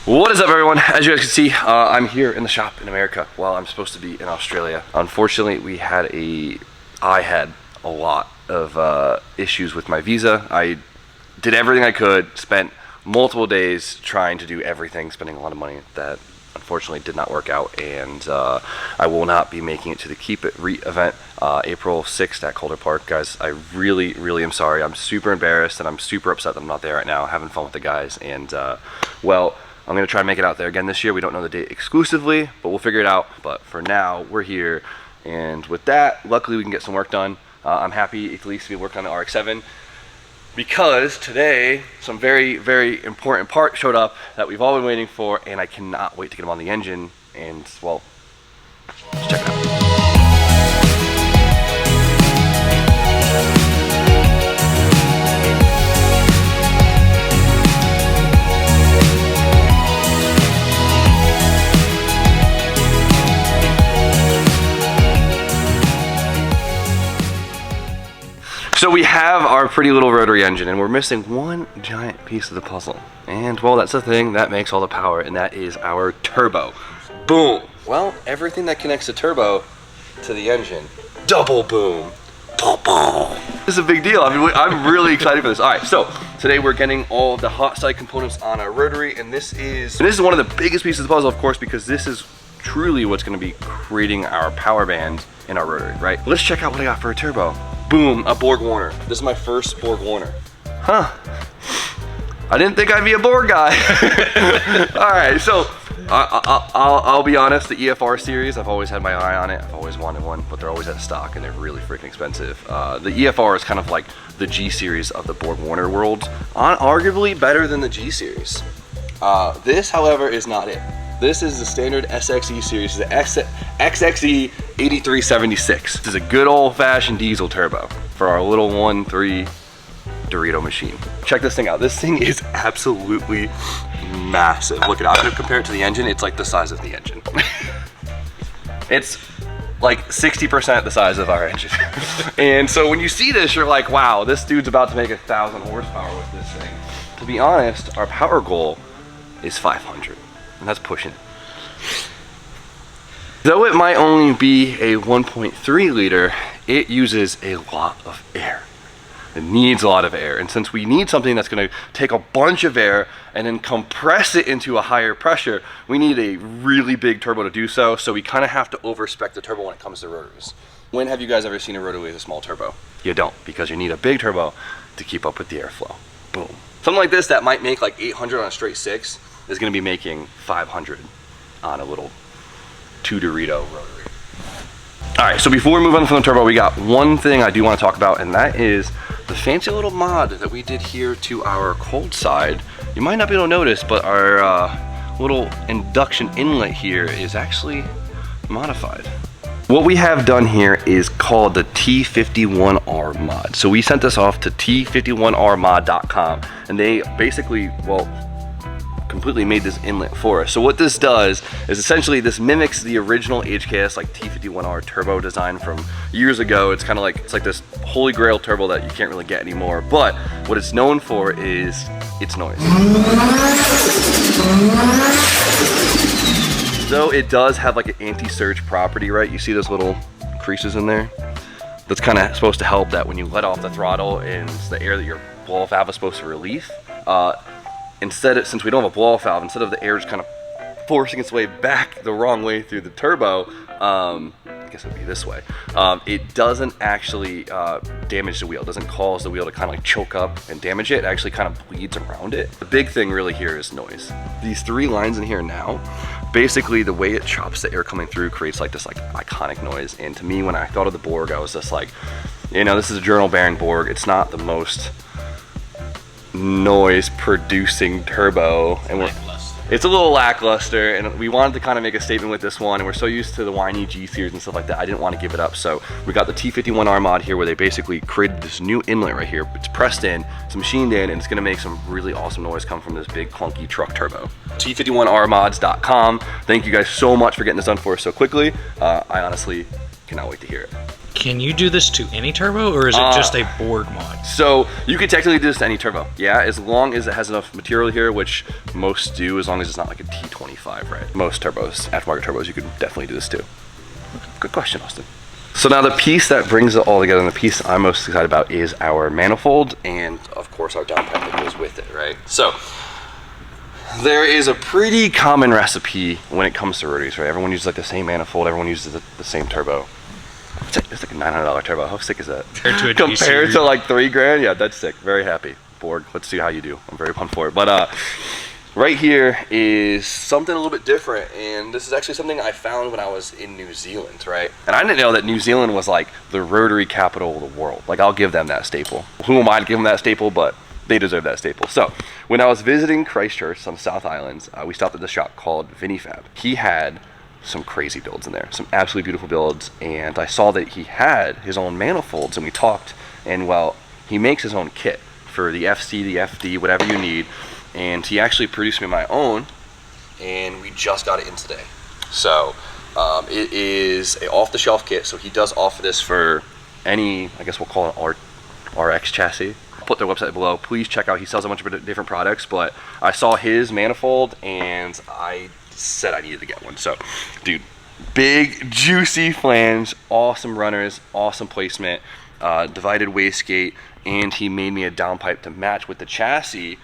What is up, everyone? As you guys can see, I'm here in the shop in America while I'm supposed to be in Australia. Unfortunately, I had a lot of issues with my visa. I did everything I could, spent multiple days trying to do everything, spending a lot of money that unfortunately did not work out, and I will not be making it to the Keep It REIT event April 6th at Calder Park. Guys, I really am sorry. I'm super embarrassed and I'm super upset that I'm not there right now, having fun with the guys, and well, I'm going to try and make it out there again this year. We don't know the date exclusively, but we'll figure it out. But for now, we're here. And with that, luckily we can get some work done. I'm happy at least to be working on the RX7 because today some very important parts showed up that we've all been waiting for, and I cannot wait to get them on the engine. And well, let's check it out. So we have our pretty little rotary engine, and we're missing one giant piece of the puzzle. And well, that's the thing that makes all the power, and that is our turbo. Boom. Well, everything that connects the turbo to the engine, double boom. Boom, boom. This is a big deal. I mean, I'm really excited for this. All right, so today we're getting all of the hot side components on our rotary, and this is one of the biggest pieces of the puzzle, of course, because this is truly what's going to be creating our power band in our rotary, right? Let's check out what I got for a turbo. Boom, a Borg Warner. This is my first Borg Warner. Huh. I didn't think I'd be a Borg guy. All right, so I'll be honest, the EFR series, I've always had my eye on it. I've always wanted one, but they're always out of stock and they're really freaking expensive. The EFR is kind of like the G series of the Borg Warner world, arguably better than the G series. This, however, is not it. This is the standard SXE series, the XXE 8376. This is a good old-fashioned diesel turbo for our little 1.3 Dorito machine. Check this thing out. This thing is absolutely massive. Look at it. I'm gonna compare it to the engine. It's like the size of the engine. It's like 60% the size of our engine. And so when you see this, you're like, wow, this dude's about to make 1,000 horsepower with this thing. To be honest, our power goal is 500. And that's pushing it. Though it might only be a 1.3 liter, it uses a lot of air. It needs a lot of air. And since we need something that's going to take a bunch of air and then compress it into a higher pressure, we need a really big turbo to do so. So we kind of have to overspec the turbo when it comes to rotaries. When have you guys ever seen a rotary with a small turbo? You don't, because you need a big turbo to keep up with the airflow. Boom. Something like this that might make like 800 on a straight 6 is going to be making 500 on a little 2 Dorito rotary. All right, so before we move on from the turbo, we got one thing I do want to talk about, and that is the fancy little mod that we did here to our cold side. You might not be able to notice, but our little induction inlet here is actually modified. What we have done here is called the T51R mod. So we sent this off to T51rmod.com, and they basically, well, completely made this inlet for us. So what this does is essentially this mimics the original HKS like T51R turbo design from years ago. It's kind of like, it's like this holy grail turbo that you can't really get anymore, but what it's known for is its noise. So it does have like an anti-surge property, right? You see those little creases in there? That's kind of supposed to help that when you let off the throttle and the air that your blow-off valve is supposed to release, since we don't have a blow-off valve, instead of the air just kind of forcing its way back the wrong way through the turbo, I guess it would be this way, it doesn't actually damage the wheel. It doesn't cause the wheel to kind of like choke up and damage it. It actually kind of bleeds around it. The big thing really here is noise. These 3 lines in here now, basically the way it chops the air coming through creates like this like iconic noise. And to me, when I thought of the Borg, I was just like, you know, this is a journal bearing Borg. It's not the most noise producing turbo, and it's a little lackluster, and we wanted to kind of make a statement with this one, and we're so used to the whiny G series and stuff like that, I didn't want to give it up. So we got the T51R mod here, where they basically created this new inlet right here. It's pressed in, it's machined in, and it's going to make some really awesome noise come from this big clunky truck turbo. T51rmods.com. Thank you guys so much for getting this done for us so quickly. I honestly cannot wait to hear it. Can you do this to any turbo, or is it just a board mod? So you could technically do this to any turbo, yeah, as long as it has enough material here, which most do, as long as it's not like a T25, right? Most turbos, aftermarket turbos, you could definitely do this too. Good question, Austin. So now the piece that brings it all together, and the piece I'm most excited about, is our manifold, and of course our downpipe that goes with it, right? So there is a pretty common recipe when it comes to rotaries, right? Everyone uses like the same manifold, everyone uses the same turbo. It's like a $900 turbo. How sick is that? Compared to like $3 grand? Yeah, that's sick. Very happy. Bored. Let's see how you do. I'm very pumped for it. But right here is something a little bit different, and this is actually something I found when I was in New Zealand, right? And I didn't know that New Zealand was like the rotary capital of the world. Like, I'll give them that staple. Who am I to give them that staple? But they deserve that staple. So when I was visiting Christchurch on the South Islands, we stopped at this shop called Vinny Fab. He had some crazy builds in there, some absolutely beautiful builds, and I saw that he had his own manifolds, and we talked, and well, he makes his own kit for the FC, the FD, whatever you need, and he actually produced me my own, and we just got it in today. So it is a off-the-shelf kit, so he does offer this for any, I guess we'll call it RX chassis. I'll put their website below. Please check out, he sells a bunch of different products, but I saw his manifold and I said I needed to get one. So dude, big juicy flange, awesome runners, awesome placement, divided wastegate, and he made me a downpipe to match with the chassis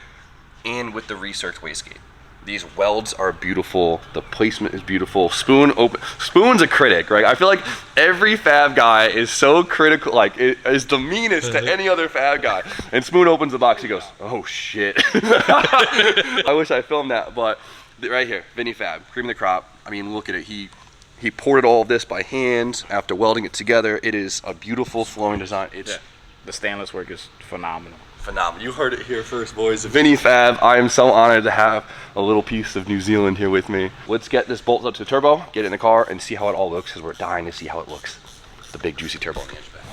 and with the research wastegate. These welds are beautiful, the placement is beautiful. Spoon's a critic, right? I feel like every Fab guy is so critical, like it is the meanest to any other Fab guy. And Spoon opens the box, he goes, oh shit. I wish I filmed that, but right here, Vinny Fab, cream of the crop. I mean, look at it. He poured all of this by hand after welding it together. It is a beautiful flowing design. It's the stainless work is phenomenal. Phenomenal. You heard it here first, boys. Vinny Fab. I am so honored to have a little piece of New Zealand here with me. Let's get this bolt up to the turbo, get it in the car, and see how it all looks, because we're dying to see how it looks. The big juicy turbo on the edge back.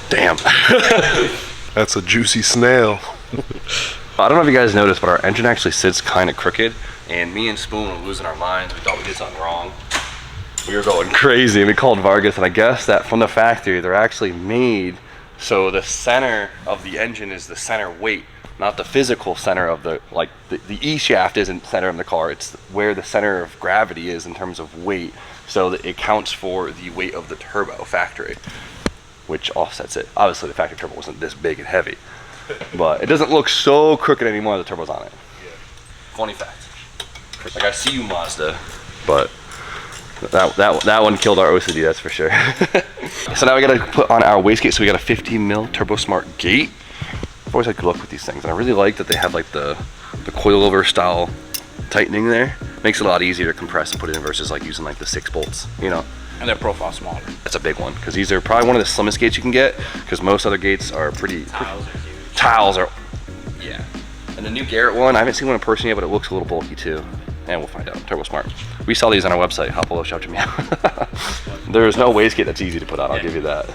Damn. That's a juicy snail. I don't know if you guys noticed, but our engine actually sits kind of crooked, and me and Spoon were losing our minds. We thought we did something wrong. We were going crazy, and we called Vargas, and I guess that from the factory, they're actually made so the center of the engine is the center weight, not the physical center of the, like the E shaft isn't center of the car, it's where the center of gravity is in terms of weight, so that it counts for the weight of the turbo factory, which offsets it. Obviously the factory turbo wasn't this big and heavy, but it doesn't look so crooked anymore. The turbo's on it. Yeah. Funny fact. Like, I see you, Mazda, but that one killed our OCD, that's for sure. So now we gotta put on our wastegate. So we got a 15 mil Turbo Smart gate. I've always had good luck with these things, and I really like that they have like the coilover style tightening there. Makes it a lot easier to compress and put it in versus like using like the 6 bolts, you know. And their profile smaller. That's a big one, because these are probably one of the slimmest gates you can get, because most other gates are pretty... Tiles are huge. Tiles are... Yeah. And the new Garrett one, I haven't seen one in person yet, but it looks a little bulky too. And we'll find out. Turbo Smart. We sell these on our website. Hop below, shout to me out. There's no wastegate that's easy to put on, I'll give you that.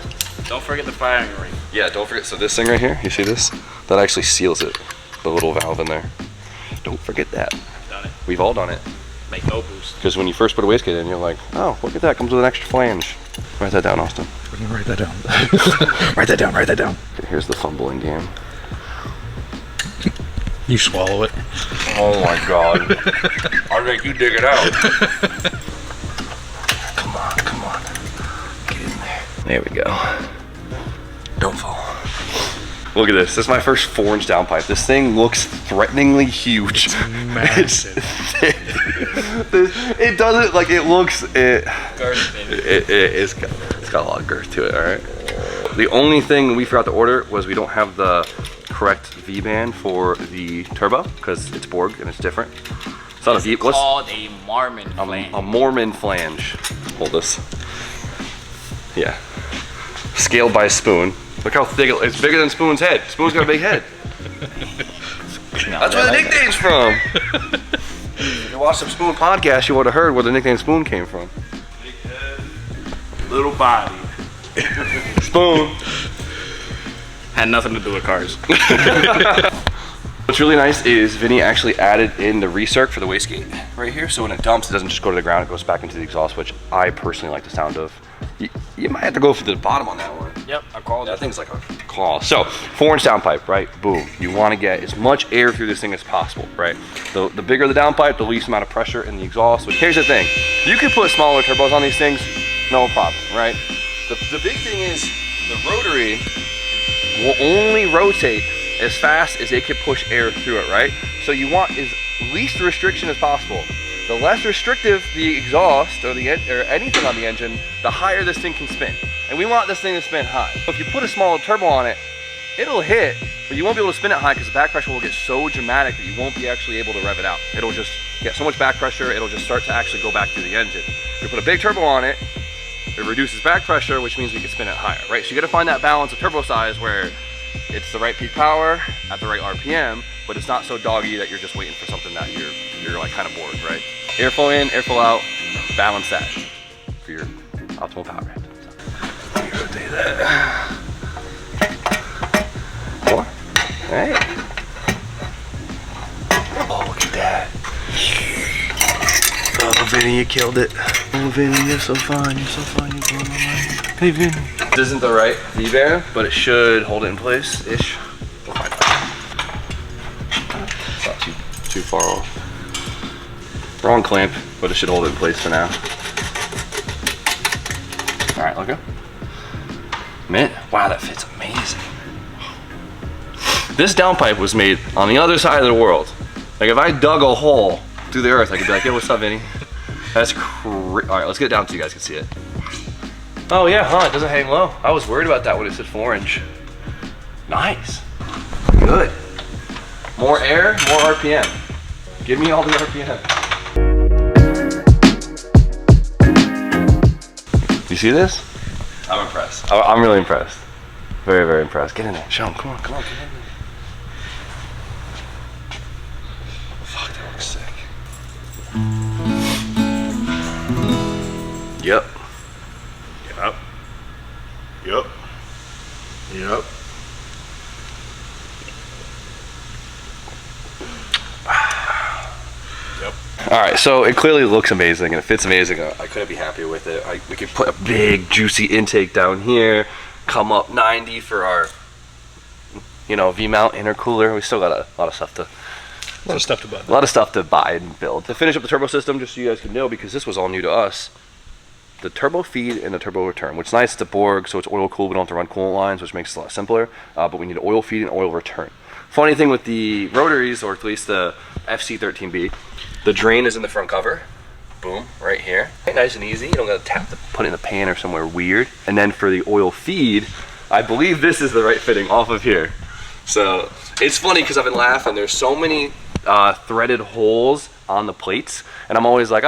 Don't forget the firing ring. Yeah, don't forget. So this thing right here, you see this? That actually seals it. The little valve in there. Don't forget that. Done it. We've all done it. Make no boost. Because when you first put a wastegate in, you're like, oh, look at that, comes with an extra flange. Write that down, Austin. We're gonna write that down. Write that down, write that down. Okay, here's the fumbling game. You swallow it. Oh my god. I'll make you dig it out. Come on, come on. Get in there. There we go. Don't fall. Look at this. This is my first 4-inch downpipe. This thing looks threateningly huge. It's massive. It doesn't, like, it looks, Girth, baby. it's got a lot of girth to it, alright? the only thing we forgot to order was we don't have the correct V-band for the turbo because it's Borg and it's different. It's not a V. It's called a Marmon flange. A Mormon flange. Hold this. Yeah. Scaled by Spoon. Look how thick it's bigger than Spoon's head. Spoon's got a big head. That's where the nickname's from. If you watched some Spoon podcast, you would have heard where the nickname Spoon came from. Big head, little body. Spoon. Had nothing to do with cars. What's really nice is Vinny actually added in the recirc for the wastegate right here, so when it dumps, it doesn't just go to the ground, it goes back into the exhaust, which I personally like the sound of. You might have to go for the bottom on that one. Yep, I called it. That thing's like a call. So, 4-inch downpipe, right? Boom. You want to get as much air through this thing as possible, right? The bigger the downpipe, the least amount of pressure in the exhaust. Here's the thing. You can put smaller turbos on these things, no problem, right? The big thing is the rotary will only rotate as fast as it can push air through it, right? So you want as least restriction as possible. The less restrictive the exhaust or anything on the engine, the higher this thing can spin. And we want this thing to spin high. If you put a smaller turbo on it, it'll hit, but you won't be able to spin it high because the back pressure will get so dramatic that you won't be actually able to rev it out. It'll just get so much back pressure, it'll just start to actually go back through the engine. If you put a big turbo on it, it reduces back pressure, which means we can spin it higher, right? So you gotta find that balance of turbo size where it's the right peak power at the right RPM, but it's not so doggy that you're just waiting for something that you're like kind of bored, right? Airflow in, airflow out, balance that for your optimal power rate. So, you rotate that. More. Hey. Oh, look at that. Oh, Vinny, you killed it. Oh, Vinny, you're so fun. You're so fun. You're blowing my mind. Hey, Vinny. This isn't the right V-band, but it should hold it in place-ish. We'll find out. It's not too far off. Wrong clamp, but it should hold it in place for now. All right, let go. Man, wow, that fits amazing. This downpipe was made on the other side of the world. Like if I dug a hole through the earth, I could be like, yo, what's up, Vinny? That's crazy. All right, let's get it down so you guys can see it. Oh yeah, huh, it doesn't hang low. I was worried about that when it said 4-inch. Nice, good. More air, more RPM. Give me all the RPM. You see this? I'm impressed. I'm really impressed. Very, very impressed. Get in there, show them, come on, get in there. Fuck, that looks sick. Yep. Yep. Yep. Yep. All right, so it clearly looks amazing and it fits amazing. I couldn't be happier with it. We could put a big juicy intake down here, come up 90 for our, V-mount intercooler. We still got a lot of stuff to buy and build. To finish up the turbo system, just so you guys can know, because this was all new to us, the turbo feed and the turbo return, which is nice. It's a Borg, so it's oil cooled. We don't have to run coolant lines, which makes it a lot simpler. But we need oil feed and oil return. Funny thing with the rotaries, or at least the FC13B, the drain is in the front cover. Boom, right here. Nice and easy. You don't gotta put it in the pan or somewhere weird. And then for the oil feed, I believe this is the right fitting off of here. So it's funny because I've been laughing. There's so many threaded holes on the plates, and I'm always like,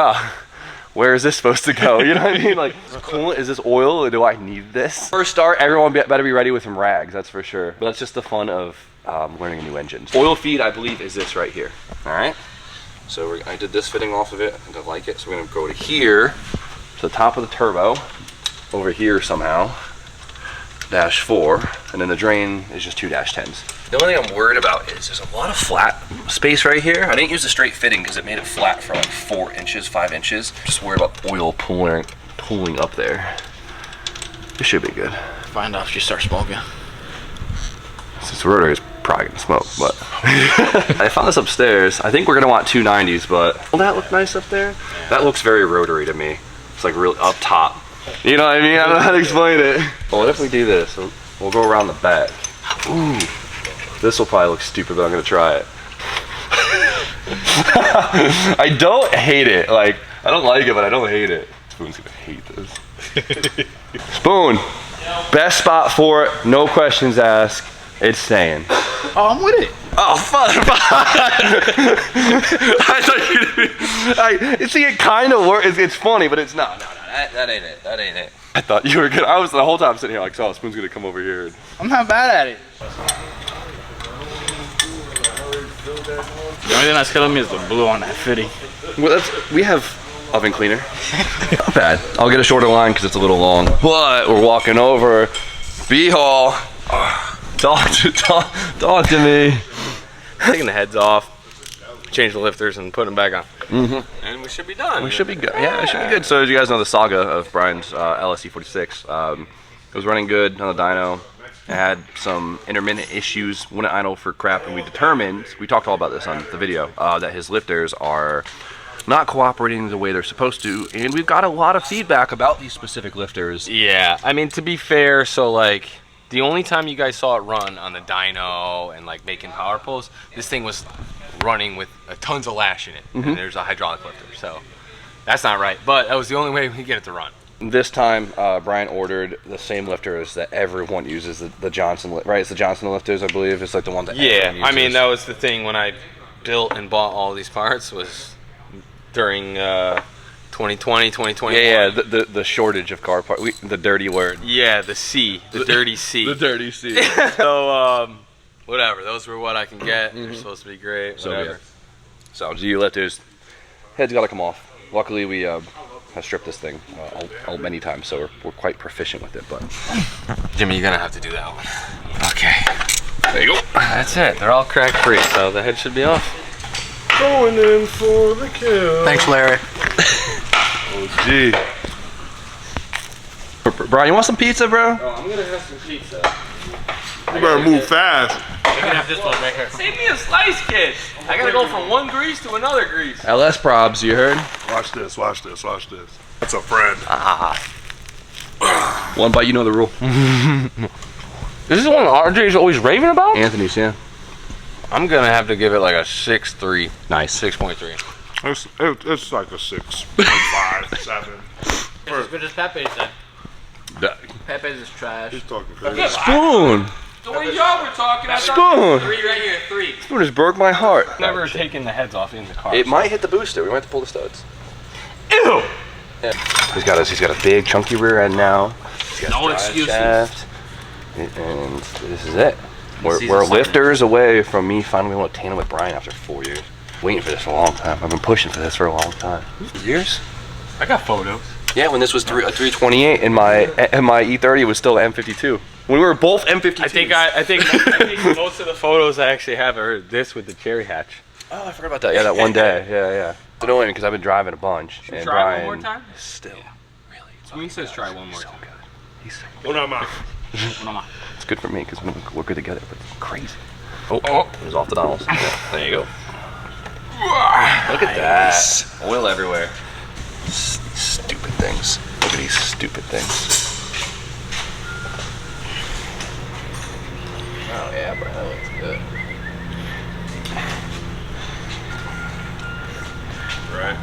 where is this supposed to go? You know what I mean? Like, coolant, is this oil, or do I need this? First start, everyone better be ready with some rags, that's for sure. But that's just the fun of learning a new engine. Oil feed, I believe, is this right here. All right. So I did this fitting off of it. I think I like it. So we're gonna go to here, to the top of the turbo, over here somehow, -4, and then the drain is just 2 -10s. The only thing I'm worried about is there's a lot of flat space right here. I didn't use the straight fitting because it made it flat for like 4 inches, 5 inches. Just worried about oil pooling up there. This should be good. Find out if you start smoking. This rotary is probably gonna smoke, but I found this upstairs. I think we're gonna want 290s, but will that look nice up there? That looks very rotary to me. It's like really up top. You know what I mean? I don't know how to explain it. Well, what if we do this? We'll go around the back. Ooh, this will probably look stupid, but I'm gonna try it. I don't hate it. Like, I don't like it, but I don't hate it. Spoon's gonna hate this. Spoon, best spot for it, no questions asked. It's staying. Oh, I'm with it. Oh, fuck. I thought you'd see, it kind of works. It's funny, but it's not. No, that ain't it. That ain't it. I thought you were good. I was the whole time sitting here like, oh, Spoon's gonna come over here. I'm not bad at it. The only thing that's killing me is the blue on that fitting. Well, we have oven cleaner. Not bad. I'll get a shorter line because it's a little long. But we're walking over B-Hall. Talk to me. Taking the heads off, change the lifters, and put them back on. And we should be done. We should be good. Yeah, it should be good. So as you guys know, the saga of Brian's LSE 46. It was running good on the dyno. It had some intermittent issues, wouldn't idle for crap, and we talked all about this on the video, that his lifters are not cooperating the way they're supposed to, and we've got a lot of feedback about these specific lifters. Yeah, I mean, to be fair, so like, the only time you guys saw it run on the dyno and like making power pulls, this thing was running with tons of lash in it, and there's a hydraulic lifter, so that's not right, but that was the only way we could get it to run. This time, Brian ordered the same lifters that everyone uses, the Johnson, right? It's the Johnson lifters, I believe. It's like the one that everyone uses. I mean, that was the thing when I built and bought all these parts was during 2020, 2021. Yeah, the shortage of car parts, the dirty word. Yeah, the C, the dirty C. The dirty C. So, whatever, those were what I can get. They're supposed to be great, whatever. So, G lifters, head's got to come off. Luckily, we have stripped this thing many times, so we're quite proficient with it. But Jimmy, you're gonna have to do that one. Okay. There you go. That's it. They're all crack free, so the head should be off. Going in for the kill. Thanks, Larry. Oh, gee. Brian, you want some pizza, bro? Oh, I'm gonna have some pizza. You better move fast. You can have this one right here. Save me a slice, kid. I gotta go from one grease to another grease. LS probs, you heard? Watch this, watch this, watch this. That's a friend. One bite, you know the rule. This is the one RJ's always raving about? Anthony's, yeah. I'm gonna have to give it like a 6.3. Nice. 6.3. It's like a 6.5, 7. It's as good as Pepe's then. Pepe's is trash. He's talking crazy. Spoon! The way y'all were talking, I Spoon! 3 right here, 3. Spoon just broke my heart. never taken the heads off in the car. It might hit the booster. We might have to pull the studs. Ew! Yeah. He's got a big chunky rear end now. He's got No a excuses. shaft, and this is it. We're lifters away from me finally being able to tandem with Brian after 4 years. Waiting for this for a long time. I've been pushing for this for a long time. Years? I got photos. Yeah, when this was a 328 and my E30 was still M52. When we were both M52s. I think most of the photos I actually have are this with the cherry hatch. Oh, I forgot about that. Yeah, that one day. Yeah. It's annoying because I've been driving a bunch. Should we and try Brian one more time? Still. Really. Swing says try one more time. Good. He's so good. What am I? It's good for me because we're good together, but it's crazy. Oh, it was off the Donalds. Yeah, there you go. Look at that. Oil everywhere. Stupid things. Look at these stupid things. Oh yeah, bro, that looks good. Right.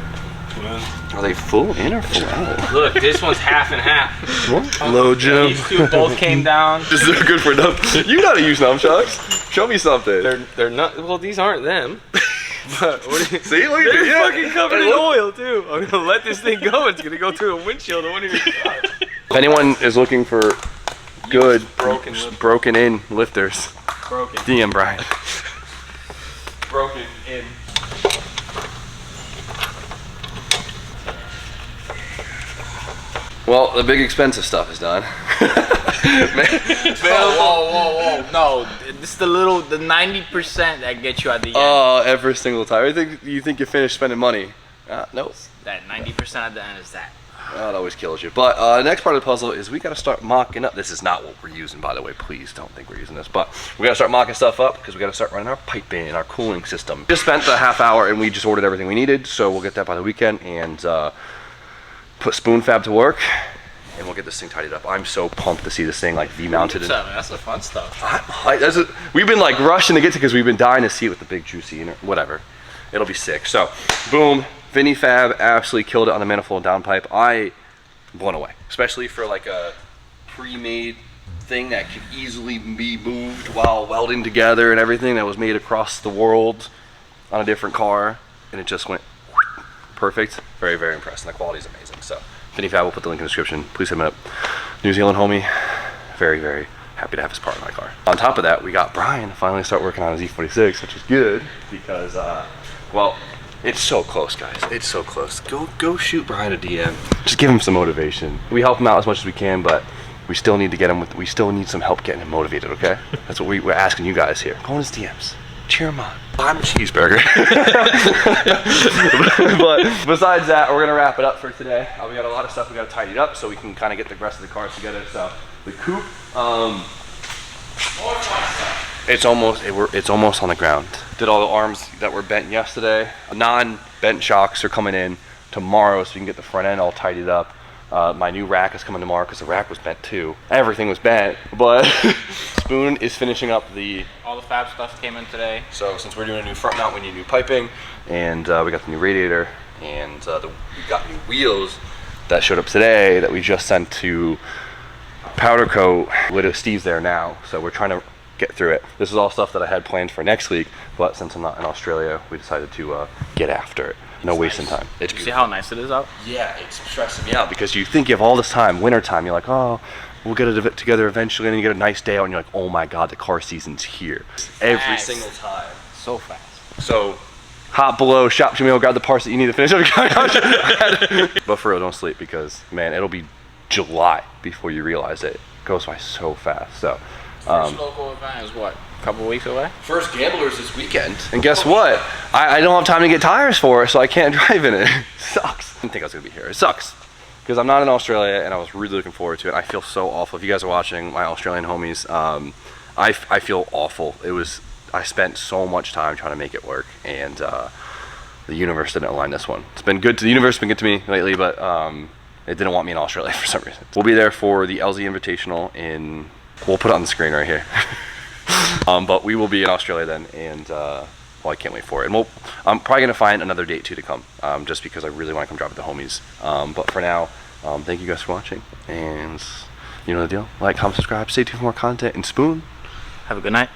Are they full in or full out? Look, this one's half and half. Hello, Jim. These two both came down. This is good for nothing. You know how to use nunchucks. Show me something. They're not. Well, these aren't them. But what do you, See, look at they're it. Yeah. fucking covered in oil too. I'm gonna let this thing go. It's gonna go through a windshield. I won't even. If anyone is looking for good broken in lifters, Broken. DM Brian. Broken in. Well, the big expensive stuff is done. Whoa. No, this is the 90% that gets you at the end. Oh, every single time. You think you're finished spending money? Nope. That 90% at the end is that. That always kills you. But next part of the puzzle is we got to start mocking up. This is not what we're using, by the way. Please don't think we're using this. But we got to start mocking stuff up because we got to start running our piping, our cooling system. Just spent a half hour and we just ordered everything we needed. So we'll get that by the weekend and put Spoon Fab to work. And we'll get this thing tidied up. I'm so pumped to see this thing like V-mounted. That's the fun stuff. We've been like rushing to get to because we've been dying to see it with the big juicy and whatever. It'll be sick. So, boom. Vinny Fab absolutely killed it on the manifold downpipe. I blown away, especially for like a pre-made thing that could easily be moved while welding together and everything, that was made across the world on a different car, and it just went perfect. Very, very impressed, and the quality is amazing. So Vinny Fab will put the link in the description. Please hit him up. New Zealand homie, very, very happy to have his part in my car. On top of that, we got Brian to finally start working on his E46, which is good because, well, it's so close, guys. It's so close. Go shoot Brian a DM. Just give him some motivation. We help him out as much as we can, but we still need to get him we still need some help getting him motivated, okay? That's what we're asking you guys here. Go on his DMs. Cheer him on. Buy him a cheeseburger. But besides that, we're gonna wrap it up for today. We got a lot of stuff we gotta tidy up so we can kind of get the rest of the cars together. So the coupe, it's almost on the ground. Did all the arms that were bent yesterday. Non-bent shocks are coming in tomorrow, so we can get the front end all tidied up. My new rack is coming tomorrow because the rack was bent too. Everything was bent, but Spoon is finishing up all the Fab stuff came in today. So since we're doing a new front mount, we need new piping, and we got the new radiator, and we got new wheels that showed up today that we just sent to powder coat. Steve's there now, so we're trying to get through it. This is all stuff that I had planned for next week, but since I'm not in Australia, we decided to get after it. No wasting time. It's See how nice it is out? Yeah, it's stressing me out because you think you have all this time, winter time, you're like, oh, we'll get it together eventually, and then you get a nice day out and you're like, oh my god, the car season's here. Every single time. So fast. So hop below, shop Jamil, grab the parts that you need to finish up. But for real, don't sleep because, man, it'll be July before you realize it. It goes by so fast. So First local event is what? A couple weeks away? First Gamblers this weekend. And guess what? I don't have time to get tires for it, so I can't drive in it. Sucks. I didn't think I was gonna be here. It sucks. Because I'm not in Australia and I was really looking forward to it. I feel so awful. If you guys are watching, my Australian homies, I feel awful. I spent so much time trying to make it work, and the universe didn't align this one. It's been good to the universe, been good to me lately, but it didn't want me in Australia for some reason. We'll be there for the LZ Invitational we'll put it on the screen right here. But we will be in Australia then, and well, I can't wait for it. And I'm probably gonna find another date too to come, just because I really want to come drive with the homies. But for now, thank you guys for watching, and you know the deal. Like, comment, subscribe, stay tuned for more content, and Spoon. Have a good night.